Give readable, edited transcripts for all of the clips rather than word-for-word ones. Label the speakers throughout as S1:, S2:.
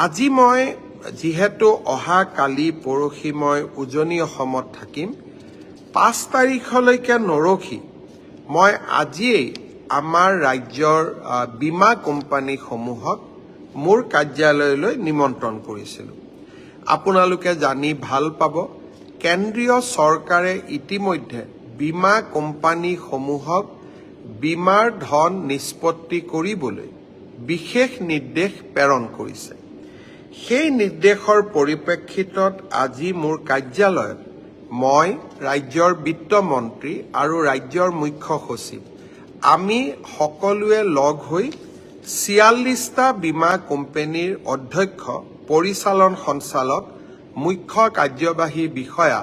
S1: আজি মই যেহেতু অহা কালি পৰহি মই উজনি অসমত থাকিম 5 তাৰিখলৈকে নৰখি মই আজিয়েই আমাৰ ৰাজ্যৰ বীমা কোম্পানীসমূহক মোৰ কাৰ্যালয়লৈ নিমন্ত্ৰণ কৰিছিলোঁ। আপোনালোকে জানি ভাল পাব কেন্দ্ৰীয় চৰকাৰে ইতিমধ্যে বীমা কোম্পানীসমূহক বীমাৰ ধন নিষ্পত্তি কৰিবলৈ বিশেষ নিৰ্দেশ প্ৰেৰণ কৰিছে। সেই নিৰ্দেশৰ পৰিপ্ৰেক্ষিতত আজি মোৰ কাৰ্যালয়ত মই ৰাজ্যৰ বিত্তমন্ত্ৰী আৰু ৰাজ্যৰ মুখ্য সচিব আমি সকলোৱে লগ হৈ ৪৬টা বীমা কোম্পানীৰ অধ্যক্ষ পৰিচালন সঞ্চালক মুখ্য কাৰ্যবাহী বিষয়া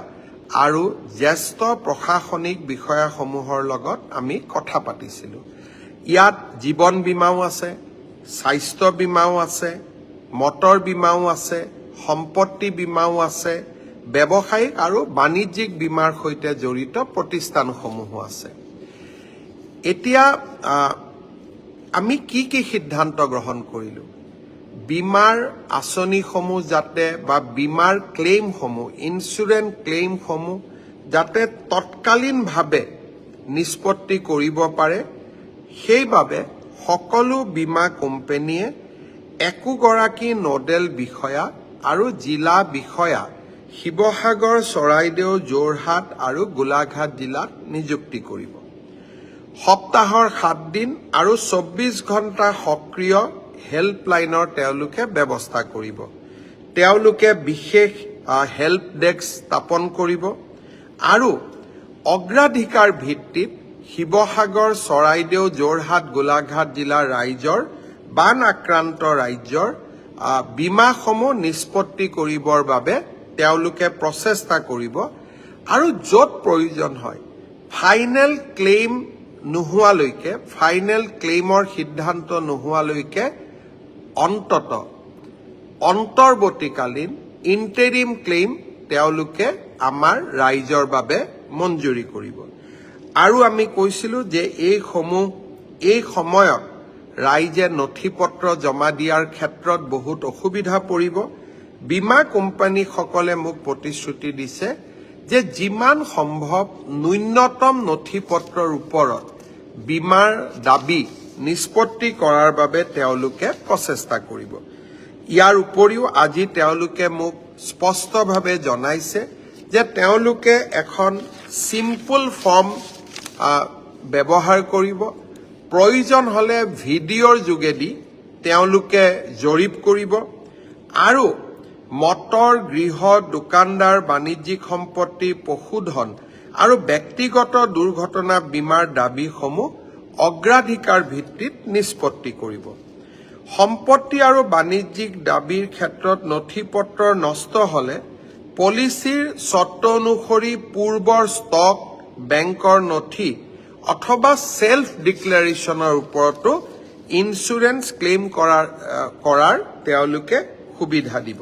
S1: আৰু জ্যেষ্ঠ প্ৰশাসনিক বিষয়াসমূহৰ লগত আমি কথা পাতিছিলোঁ। ইয়াত জীৱন বীমাও আছে, স্বাস্থ্য বীমাও আছে, মটৰ বীমাও আছে, সম্পত্তি বীমাও আছে, ব্যৱসায়িক আৰু বাণিজ্যিক বীমাৰ সৈতে জড়িত প্ৰতিষ্ঠানসমূহো আছে। এতিয়া আমি কি সিদ্ধান্ত গ্ৰহণ কৰিলোঁ? বীমাৰ আঁচনিসমূহ যাতে বা বীমাৰ ক্লেইমসমূহ ইঞ্চুৰেঞ্চ ক্লেইমসমূহ যাতে তৎকালীনভাৱে নিষ্পত্তি কৰিব পাৰে, সেইবাবে সকলো বীমা কোম্পানীয়ে একোগৰাকী নডেল বিষয়া আৰু জিলা বিষয়া শিৱসাগৰ, চৰাইদেউ, যোৰহাট আৰু গোলাঘাট জিলাত নিযুক্তি কৰিব। সপ্তাহৰ 7 দিন আৰু 24 ঘণ্টা সক্ৰিয় হেল্পলাইনৰ তেওঁলোকে ব্যৱস্থা কৰিব। তেওঁলোকে বিশেষ হেল্প ডেস্ক স্থাপন কৰিব আৰু অগ্ৰাধিকাৰ ভিত্তিত শিৱসাগৰ, চৰাইদেউ, যোৰহাট, গোলাঘাট জিলাৰ ৰাইজৰ বান আক্ৰান্ত ৰাজ্যৰ বীমাসমূহ নিষ্পত্তি কৰিবৰ বাবে তেওঁলোকে প্ৰচেষ্টা কৰিব আৰু য'ত প্ৰয়োজন হয় ফাইনেল ক্লেইম নোহোৱালৈকে, ফাইনেল ক্লেইমৰ সিদ্ধান্ত নোহোৱালৈকে অন্তৰ্বৰ্তীকালীন ইণ্টেৰিম ক্লেইম তেওঁলোকে আমাৰ ৰাইজৰ বাবে মঞ্জুৰি কৰিব। আৰু আমি কৈছিলোঁ যে এই সময়ত ৰাইজে নথি পত্ৰ জমা দিয়াৰ ক্ষেত্ৰত বহুত অসুবিধা পৰিব। বীমা কোম্পানীসকলে মোক প্ৰতিশ্ৰুতি দিছে যে যিমান সম্ভৱ ন্যূনতম নথি পত্ৰৰ ওপৰত বীমাৰ দাবী নিষ্পত্তি কৰাৰ বাবে তেওঁলোকে প্ৰচেষ্টা কৰিব। ইয়াৰ উপৰিও আজি তেওঁলোকে মোক স্পষ্টভাৱে জনাইছে যে তেওঁলোকে এখন চিম্পল ফৰ্ম ব্যৱহাৰ কৰিব, প্ৰয়োজন হ'লে ভিডিঅ'ৰ যোগেদি তেওঁলোকে জৰীপ কৰিব আৰু মটৰ, গৃহ, দোকানদাৰ, বাণিজ্যিক সম্পত্তি, পশুধন আৰু ব্যক্তিগত দুৰ্ঘটনা বীমাৰ দাবীসমূহ অগ্ৰাধিকাৰ ভিত্তিত নিষ্পত্তি কৰিব। সম্পত্তি আৰু বাণিজ্যিক দাবীৰ ক্ষেত্ৰত নথি পত্ৰ নষ্ট হ'লে পলিচিৰ চৰ্ত অনুসৰি পূৰ্বৰ ষ্টক, বেংকৰ নথি অথবা সেলফ ডিক্লেৰেশ্যনৰ ওপৰতো ইঞ্চুৰেঞ্চ ক্লেইম কৰাৰ তেওঁলোকে সুবিধা দিব।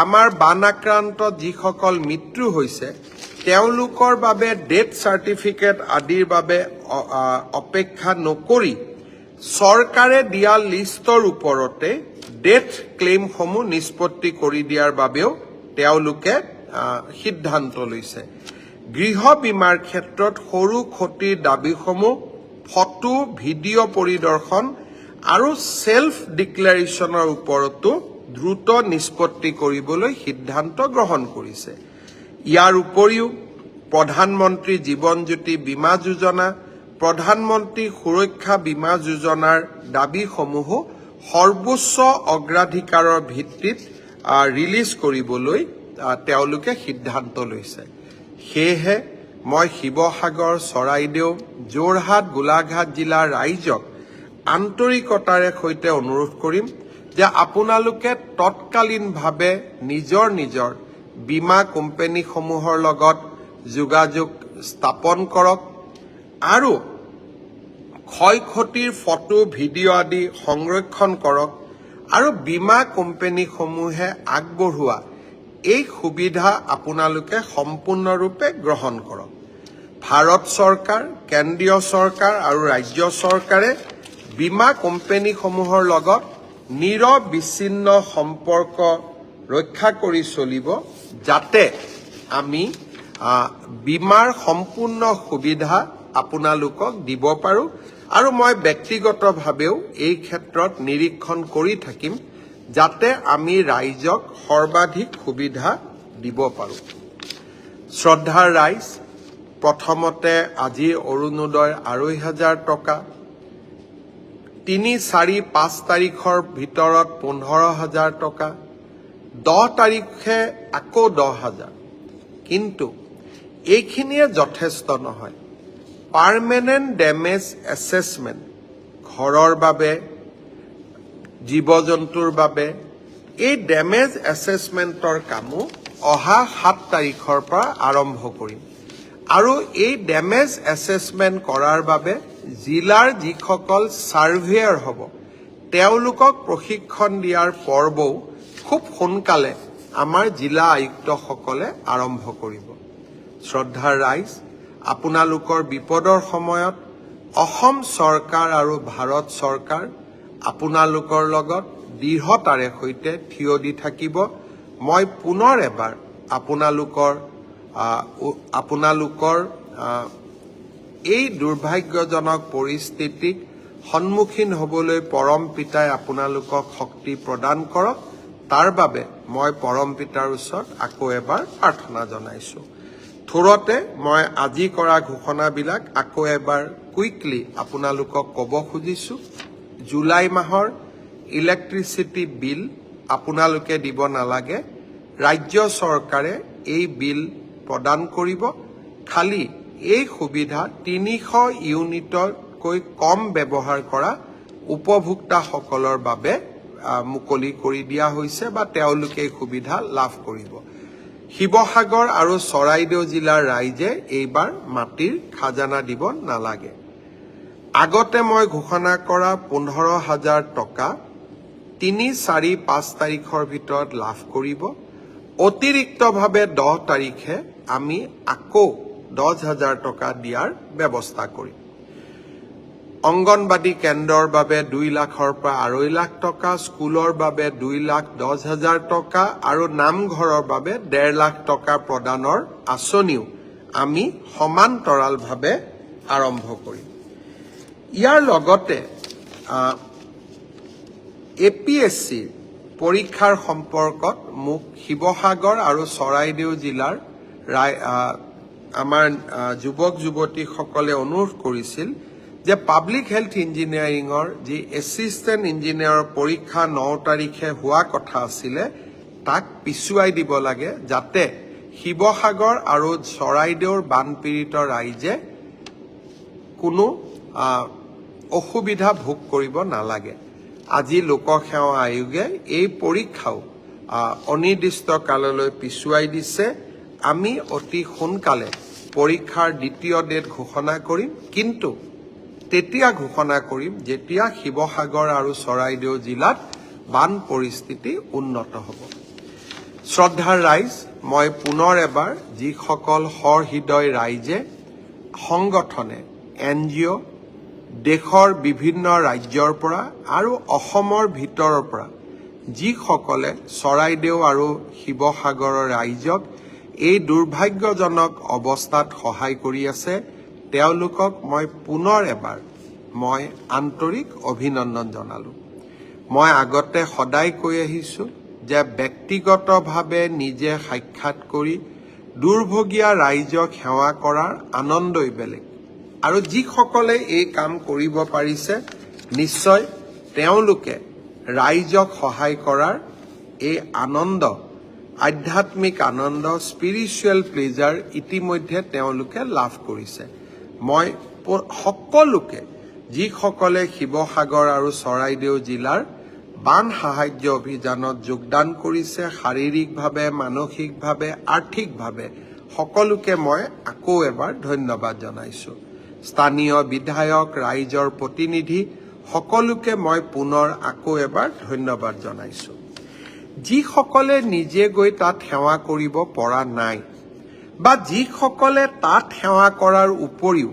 S1: আমাৰ বান আক্ৰান্তত যিসকল মৃত্যু হৈছে তেওঁলোকৰ বাবে ডেথ চাৰ্টিফিকেট আদিৰ বাবে অপেক্ষা নকৰি চৰকাৰে দিয়া লিষ্টৰ ওপৰতে ডেথ ক্লেইমসমূহ নিষ্পত্তি কৰি দিয়াৰ বাবেও তেওঁলোকে সিদ্ধান্ত লৈছে। গৃহ বীমাৰ ক্ষেত্ৰত সৰু ক্ষতিৰ দাবীসমূহ ফটো, ভিডিঅ' পৰিদৰ্শন আৰু সেলফ ডিক্লেৰেশ্যনৰ ওপৰতো দ্ৰুত নিষ্পত্তি কৰিবলৈ সিদ্ধান্ত গ্ৰহণ কৰিছে। ইয়াৰ উপৰিও প্ৰধানমন্ত্ৰী জীৱন জ্যোতি বীমা যোজনা, প্ৰধানমন্ত্ৰী সুৰক্ষা বীমা যোজনাৰ দাবীসমূহো সৰ্বোচ্চ অগ্ৰাধিকাৰৰ ভিত্তিত ৰিলিজ কৰিবলৈ তেওঁলোকে সিদ্ধান্ত লৈছে। সেয়েহে মই শিৱসাগৰ, চৰাইদেউ, যোৰহাট, গোলাঘাট জিলাৰ ৰাইজক আন্তৰিকতাৰে সৈতে অনুৰোধ কৰিম যে আপোনালোকে তৎকালীনভাৱে নিজৰ বীমা কোম্পানীসমূহৰ লগত যোগাযোগ স্থাপন কৰক আৰু ক্ষয় ক্ষতিৰ ফটো, ভিডিঅ' আদি সংৰক্ষণ কৰক আৰু বীমা কোম্পানীসমূহে আগবঢ়োৱা এই সুবিধা আপোনালোকে সম্পূৰ্ণৰূপে গ্ৰহণ কৰক। ভাৰত চৰকাৰ, কেন্দ্ৰীয় চৰকাৰ আৰু ৰাজ্য চৰকাৰে বীমা কোম্পানীসমূহৰ লগত নিৰবিচ্ছিন্ন সম্পৰ্ক ৰক্ষা কৰি চলিব, যাতে আমি বীমাৰ সম্পূৰ্ণ সুবিধা আপোনালোকক দিব পাৰোঁ। আৰু মই ব্যক্তিগতভাৱেও এই ক্ষেত্ৰত নিৰীক্ষণ কৰি থাকিম, যাতে আমি ৰাইজক সৰ্বাধিক সুবিধা দিব পাৰোঁ। শ্ৰদ্ধাৰ ৰাইজ, প্ৰথমতে আজি অৰুণোদয় ২৫০০ টকা, ৩, ৪, ৫ তাৰিখৰ ভিতৰত ১৫,০০০ টকা, ১০ তাৰিখে আকৌ ১০,০০০। কিন্তু এইখিনিয়ে যথেষ্ট নহয়। পাৰ্মানেণ্ট ডেমেজ এছেছমেণ্ট, ঘৰৰ বাবে, জীৱ জন্তুৰ বাবে, এই ডেমেজ এছেছমেণ্টৰ কামো অহা ৭ তাৰিখৰ পৰা আৰম্ভ কৰিম। আৰু এই ডেমেজ এছেছমেণ্ট কৰাৰ বাবে জিলাৰ যিসকল ছাৰ্ভেয়াৰ হ'ব, তেওঁলোকক প্ৰশিক্ষণ দিয়াৰ পৰ্বও খুব সোনকালে আমাৰ জিলা আয়ুক্তসকলে আৰম্ভ কৰিব। শ্ৰদ্ধাৰ ৰাইজ, আপোনালোকৰ বিপদৰ সময়ত অসম চৰকাৰ আৰু ভাৰত চৰকাৰ আপোনালোকৰ লগত দৃঢ়তাৰে সৈতে থিয় দি থাকিব। মই পুনৰ এবাৰ আপোনালোকৰ এই দুৰ্ভাগ্যজনক পৰিস্থিতিক সন্মুখীন হ'বলৈ পৰম পিতাই আপোনালোকক শক্তি প্ৰদান কৰক। তাৰ বাবে মই পৰম পিতাৰ ওচৰত আকৌ এবাৰ প্ৰাৰ্থনা জনাইছোঁ। থোৰতে মই আজি কৰা ঘোষণাবিলাক আকৌ এবাৰ কুইকলি আপোনালোকক ক'ব খুজিছোঁ। জুলাই মাহৰ ইলেক্ট্ৰিচিটি বিল আপোনালোকে দিব নালাগে। ৰাজ্য চৰকাৰে এই বিল প্ৰদান কৰিব। খালি এই সুবিধা ৩০০ ইউনিটতকৈ কম ব্যৱহাৰ কৰা উপভোক্তাসকলৰ বাবে মুকলি কৰি দিয়া হৈছে, বা তেওঁলোকে এই সুবিধা লাভ কৰিব। শিৱসাগৰ আৰু চৰাইদেউ জিলাৰ ৰাইজে এইবাৰ মাটিৰ খাজানা দিব নালাগে। আগতে মই ঘোষণা কৰা ১৫,০০০ টকা ৩, ৪, ৫ তাৰিখৰ ভিতৰত লাভ কৰিব। অতিৰিক্তভাৱে ১০ তাৰিখে আমি আকৌ ১০,০০০ টকা দিয়াৰ ব্যৱস্থা কৰিম। অংগনবাদী কেন্দ্ৰৰ বাবে ২ লাখৰ পৰা ২.৫ লাখ টকা, স্কুলৰ বাবে ২,১০,০০০ টকা আৰু নামঘৰৰ বাবে ১.৫ লাখ টকা প্ৰদানৰ আঁচনিও আমি সমান্তৰালভাৱে আৰম্ভ কৰিম। ইয়াৰ লগতে APSCৰ পৰীক্ষাৰ সম্পৰ্কত মোক শিৱসাগৰ আৰু চৰাইদেউ জিলাৰ আমাৰ যুৱক যুৱতীসকলে অনুৰোধ কৰিছিল যে পাব্লিক হেল্থ ইঞ্জিনিয়াৰিঙৰ যি এছিষ্টেণ্ট ইঞ্জিনিয়াৰৰ পৰীক্ষা ৯ তাৰিখে হোৱা কথা আছিলে, তাক পিছুৱাই দিব লাগে, যাতে শিৱসাগৰ আৰু চৰাইদেউৰ বানপীড়িত ৰাইজে কোনো অসুবিধা ভোগ কৰিব নালাগে। আজি লোকসেৱা আয়োগে এই পৰীক্ষাও অনিৰ্দিষ্ট কাললৈ পিছুৱাই দিছে। আমি অতি সোনকালে পৰীক্ষাৰ দ্বিতীয় ডেট ঘোষণা কৰিম, কিন্তু তেতিয়া ঘোষণা কৰিম যেতিয়া শিৱসাগৰ আৰু চৰাইদেউ জিলাত বান পৰিস্থিতি উন্নত হ'ব। শ্ৰদ্ধাৰ ৰাইজ, মই পুনৰ এবাৰ যিসকল সহৃদয় ৰাইজে, সংগঠনে, NGO, দেশৰ বিভিন্ন ৰাজ্যৰ পৰা আৰু অসমৰ ভিতৰৰ পৰা যিসকলে চৰাইদেউ আৰু শিৱসাগৰৰ ৰাইজক এই দুৰ্ভাগ্যজনক অৱস্থাত সহায় কৰি আছে, তেওঁলোকক মই পুনৰ এবাৰ আন্তৰিক অভিনন্দন জনালোঁ। মই আগতে সদায় কৈ আহিছোঁ যে ব্যক্তিগতভাৱে নিজে সাক্ষাৎ কৰি দুৰ্ভগীয়া ৰাইজক সেৱা কৰাৰ আনন্দই বেলেগ। আৰু যিসকলে এই কাম কৰিব পাৰিছে, নিশ্চয় তেওঁলোকে ৰাইজক সহায় কৰাৰ এই আনন্দ, আধ্যাত্মিক আনন্দ, স্পিৰিচুৱেল প্লেজাৰ ইতিমধ্যে তেওঁলোকে লাভ কৰিছে। মই সকলোকে, যিসকলে শিৱসাগৰ আৰু চৰাইদেউ জিলাৰ বান সাহায্য অভিযানত যোগদান কৰিছে, শাৰীৰিকভাৱে, মানসিকভাৱে, আৰ্থিকভাৱে, সকলোকে মই আকৌ এবাৰ ধন্যবাদ জনাইছোঁ। স্থানীয় বিধায়ক, ৰাইজৰ প্ৰতিনিধি সকলোকে মই পুনৰ আকৌ এবাৰ ধন্যবাদ জনাইছোঁ। যিসকলে নিজে গৈ তাত সেৱা কৰিব পৰা নাই, বা যিসকলে তাত সেৱা কৰাৰ উপৰিও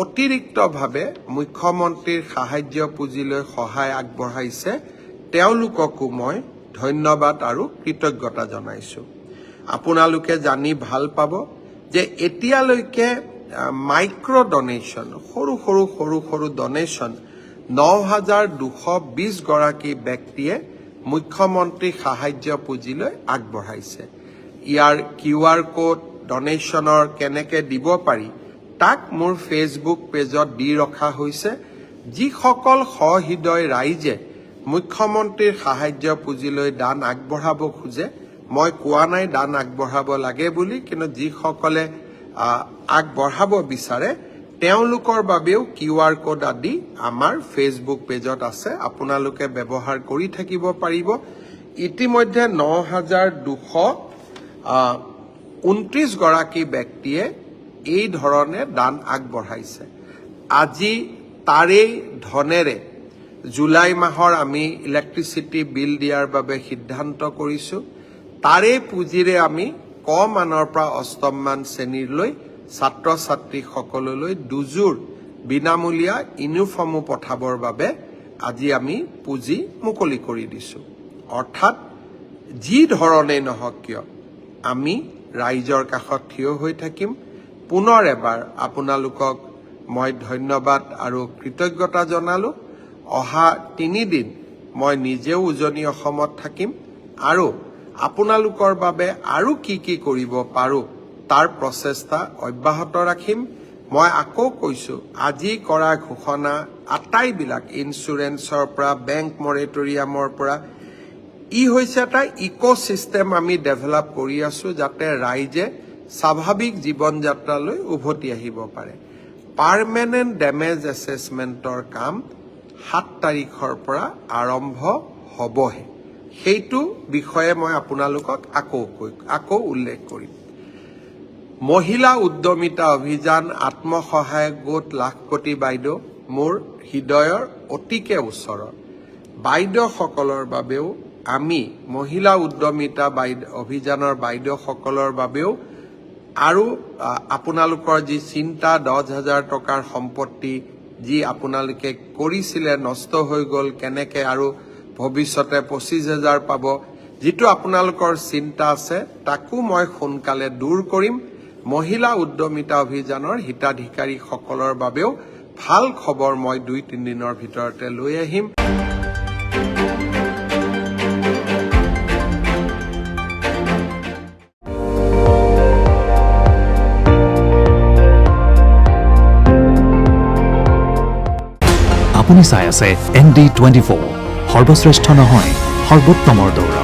S1: অতিৰিক্তভাৱে মুখ্যমন্ত্ৰীৰ সাহায্য পুঁজিলৈ সহায় আগবঢ়াইছে, তেওঁলোককো মই ধন্যবাদ আৰু কৃতজ্ঞতা জনাইছোঁ। আপোনালোকে জানি ভাল পাব যে এতিয়ালৈকে মাইক্ৰ' ডনেশ্যন সৰু ডনেশ্যন ৯,২২০ গৰাকী ব্যক্তিয়ে মুখ্যমন্ত্ৰী সাহায্য পুঁজিলৈ আগবঢ়াইছে। ইয়াৰ QR কোড ডনেশ্যনৰ কেনেকৈ দিব পাৰি তাক মোৰ ফেচবুক পেজত দি ৰখা হৈছে। যিসকল সহৃদয় ৰাইজে মুখ্যমন্ত্ৰীৰ সাহায্য পুঁজিলৈ দান আগবঢ়াব খোজে, মই কোৱা নাই দান আগবঢ়াব লাগে বুলি, কিন্তু যিসকলে আগবঢ়াব বিচাৰে তেওঁলোকৰ বাবেও QR কোড আদি আমাৰ ফেচবুক পেজত আছে, আপোনালোকে ব্যৱহাৰ কৰি থাকিব পাৰিব। ইতিমধ্যে ৯,২২৯ গৰাকী ব্যক্তিয়ে এই ধৰণে দান আগবঢ়াইছে। আজি তাৰেই ধনেৰে জুলাই মাহৰ আমি ইলেক্ট্ৰিচিটি বিল দিয়াৰ বাবে সিদ্ধান্ত কৰিছোঁ। তাৰে পুঁজিৰে আমি ক মানৰ পৰা অষ্টমমান শ্ৰেণীলৈ ছাত্ৰ ছাত্ৰীসকললৈ দুযোৰ বিনামূলীয়া ইউনিফৰ্মো পঠাবৰ বাবে আজি আমি পুঁজি মুকলি কৰি দিছোঁ। অৰ্থাৎ যি ধৰণেই নহওক কিয় আমি ৰাইজৰ কাষত থিয় হৈ থাকিম। পুনৰ এবাৰ আপোনালোকক মই ধন্যবাদ আৰু কৃতজ্ঞতা জনালোঁ। অহা 3 দিন মই নিজেও উজনি অসমত থাকিম আৰু আপোনালোকৰ বাবে আৰু কি কৰিব পাৰোঁ তাৰ প্ৰচেষ্টা অব্যাহত ৰাখিম। মই আকৌ কৈছোঁ, আজি কৰা ঘোষণা আটাইবিলাক ইঞ্চুৰেঞ্চৰ পৰা বেংক মৰেটৰিয়ামৰ পৰা ই হৈছে এটা ইক'চিষ্টেম আমি ডেভেলপ কৰি আছোঁ, যাতে ৰাইজে স্বাভাৱিক জীৱন যাত্ৰালৈ উভতি আহিব পাৰে। পাৰ্মানেণ্ট ডেমেজ এছেছমেণ্টৰ কাম 7 তাৰিখৰ পৰা আৰম্ভ হ'বহে। সেইটো বিষয়ে মই আপোনালোকক আকৌ উল্লেখ কৰিম। মহিলা উদ্যমিতা অভিযান, আত্মসহায়ক গোট লাখপতি বাইদেউ মোৰ হৃদয়ৰ অতিকে ওচৰৰ। বাইদেউসকলৰ বাবেও আমি মহিলা উদ্যমিতা অভিযানৰ বাইদেউসকলৰ বাবেও আৰু আপোনালোকৰ যি চিন্তা 10,000 টকাৰ সম্পত্তি যি আপোনালোকে কৰিছিলে নষ্ট হৈ গ'ল, কেনেকৈ আৰু ভৱিষ্যতে 25,000 পাব, যিটো আপোনালোকৰ চিন্তা আছে তাকো মই সোনকালে দূৰ কৰিম। মহিলা উদ্যমিতা অভিযানৰ হিতাধিকাৰীসকলৰ বাবেও ভাল খবৰ মই 2-3 দিনৰ ভিতৰতে লৈ আহিম।
S2: আপুনি চাই আছে ND24, সৰ্বশ্ৰেষ্ঠ নহয় সৰ্বোত্তমৰ দৌৰ।